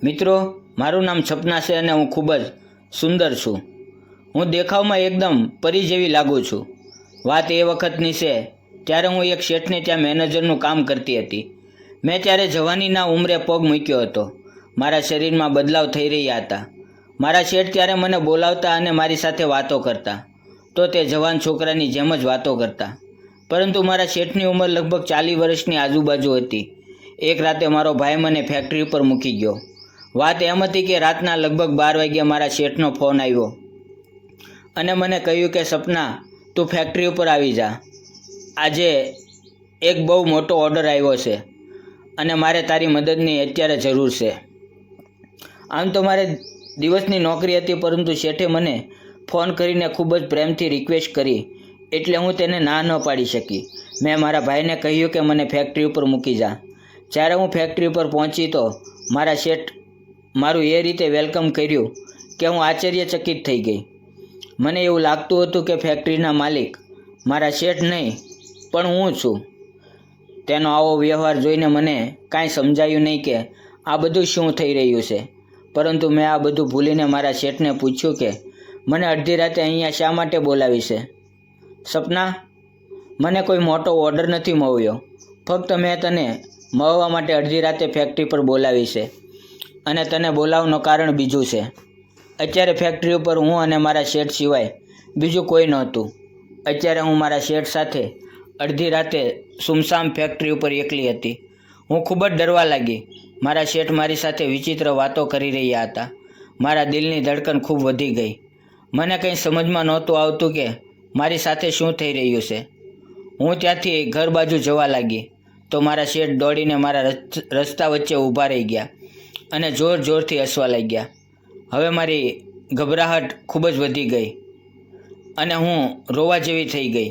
મિત્રો, મારું નામ સપના છે અને હું ખૂબ જ સુંદર છું। હું દેખાવમાં એકદમ પરી જેવી લાગુ છું। વાત એ વખતની છે ત્યારે હું એક શેઠને ત્યાં મેનેજરનું કામ કરતી હતી। મેં ત્યારે જવાનીના ઉંમરે પગ મૂક્યો હતો। મારા શરીરમાં બદલાવ થઈ રહ્યા હતા। મારા શેઠ ત્યારે મને બોલાવતા અને મારી સાથે વાતો કરતા તો તે જવાન છોકરાની જેમ જ વાતો કરતા, પરંતુ મારા શેઠની ઉંમર લગભગ 40 વર્ષની આજુબાજુ હતી। એક રાતે મારો ભાઈ મને ફેક્ટરી ઉપર મૂકી ગયો। વાત એમ હતી કે રાતના લગભગ 12 વાગ્યે મારા શેઠનો ફોન આવ્યો અને મને કહ્યું કે સપના, તું ફેક્ટરી ઉપર આવી જા। આજે એક બહુ મોટો ઓર્ડર આવ્યો છે અને મારે તારી મદદની અત્યારે જરૂર છે। આમ તો મારે દિવસની નોકરી હતી, પરંતુ શેઠે મને ફોન કરીને ખૂબ જ પ્રેમથી રિક્વેસ્ટ કરી એટલે હું તેને ના ન પાડી શકી। મેં મારા ભાઈને કહ્યું કે મને ફેક્ટરી ઉપર મૂકી જા। જ્યારે હું ફેક્ટરી ઉપર પહોંચી તો મારા શેઠ મારું એ રીતે વેલકમ કર્યું કે હું આશ્ચર્યચકિત થઈ ગઈ। મને એવું લાગતું હતું કે ફેક્ટરીના માલિક મારા શેઠ નહીં પણ હું છું। તેનો આવો વ્યવહાર જોઈને મને કાંઈ સમજાયું નહીં કે આ બધું શું થઈ રહ્યું છે, પરંતુ મેં આ બધું ભૂલીને મારા શેઠને પૂછ્યું કે મને અડધી રાતે અહીંયા શા માટે બોલાવી છે? સપના, મને કોઈ મોટો ઓર્ડર નથી મળ્યો, ફક્ત મેં તને મળવા માટે અડધી રાતે ફેક્ટરી પર બોલાવી છે અને તને બોલાવવાનું કારણ બીજું છે। અત્યારે ફેક્ટરી ઉપર હું અને મારા શેઠ સિવાય બીજું કોઈ નહોતું। અત્યારે હું મારા શેઠ સાથે અડધી રાતે સુમસામ ફેક્ટરી ઉપર એકલી હતી। હું ખૂબ જ ડરવા લાગી। મારા શેઠ મારી સાથે વિચિત્ર વાતો કરી રહ્યા હતા। મારા દિલની ધડકન ખૂબ વધી ગઈ। મને કંઈ સમજમાં નહોતું આવતું કે મારી સાથે શું થઈ રહ્યું છે। હું ત્યાંથી ઘર બાજુ જવા લાગી તો મારા શેઠ દોડીને મારા રસ્તા વચ્ચે ઊભા રહી ગયા અને જોર જોરથી હસવા લાગ્યા। હવે મારી ગભરાહટ ખૂબ જ વધી ગઈ અને હું રોવા જેવી થઈ ગઈ।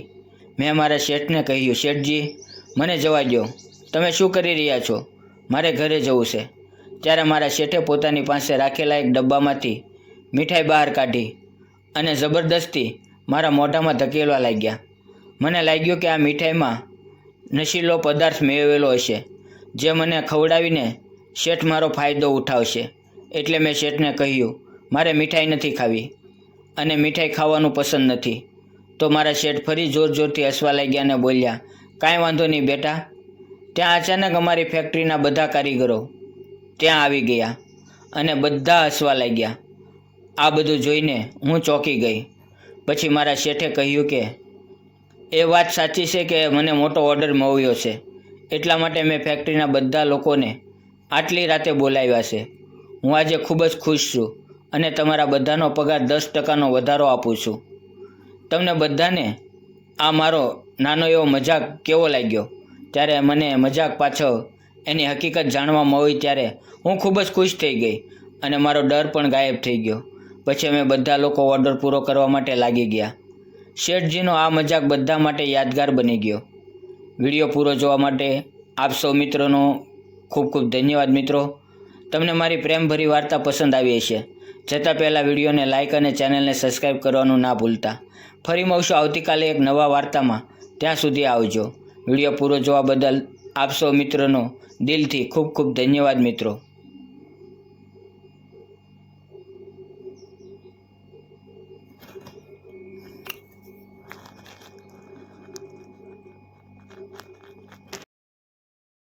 મેં મારા શેઠને કહ્યું, શેઠજી, મને જવા દો, તમે શું કરી રહ્યા છો? મારે ઘરે જવું છે। ત્યારે મારા શેઠે પોતાની પાસે રાખેલા એક ડબ્બામાંથી મીઠાઈ બહાર કાઢી અને જબરદસ્તી મારા મોઢામાં ધકેલવા લાગ્યા। મને લાગ્યું કે આ મીઠાઈમાં નશીલો પદાર્થ મેળવેલો હશે, જે મને ખવડાવીને શેઠ મારો ફાયદો ઉઠાવશે। એટલે મેં શેઠને કહ્યું, મારે મીઠાઈ નથી ખાવી અને મીઠાઈ ખાવાનું પસંદ નથી। તો મારા શેઠ ફરી જોર જોરથી હસવા લાગ્યા અને બોલ્યા, કાંઈ વાંધો નહીં બેટા। ત્યાં અચાનક અમારી ફેક્ટરીના બધા કારીગરો ત્યાં આવી ગયા અને બધા હસવા લાગ્યા। આ બધું જોઈને હું ચોંકી ગઈ। પછી મારા શેઠે કહ્યું કે એ વાત સાચી છે કે મને મોટો ઓર્ડર મળ્યો છે, એટલા માટે મેં ફેક્ટરીના બધા લોકોને આટલી રાતે બોલાવ્યા છે। હું આજે ખૂબ જ ખુશ છું અને તમારા બધાનો પગાર 10% વધારો આપું છું। તમને બધાને આ મારો નાનો એવો મજાક કેવો લાગ્યો? ત્યારે મને મજાક પાછળ એની હકીકત જાણવા મળી ત્યારે હું ખૂબ જ ખુશ થઈ ગઈ અને મારો ડર પણ ગાયબ થઈ ગયો। પછી અમે બધા લોકો ઓર્ડર પૂરો કરવા માટે લાગી ગયા। શેઠજીનો આ મજાક બધા માટે યાદગાર બની ગયો। વિડીયો પૂરો જોવા માટે આપ સૌ મિત્રોનો ખૂબ ખૂબ ધન્યવાદ। મિત્રો, તમને મારી પ્રેમભરી વાર્તા પસંદ આવી હશે, જતાં પહેલાં વિડીયોને લાઇક અને ચેનલને સબસ્ક્રાઈબ કરવાનું ના ભૂલતા। ફરી મળશું આવતીકાલે એક નવા વાર્તામાં, ત્યાં સુધી આવજો। વિડીયો પૂરો જોવા બદલ આપ સૌ મિત્રોનો દિલથી ખૂબ ખૂબ ધન્યવાદ મિત્રો।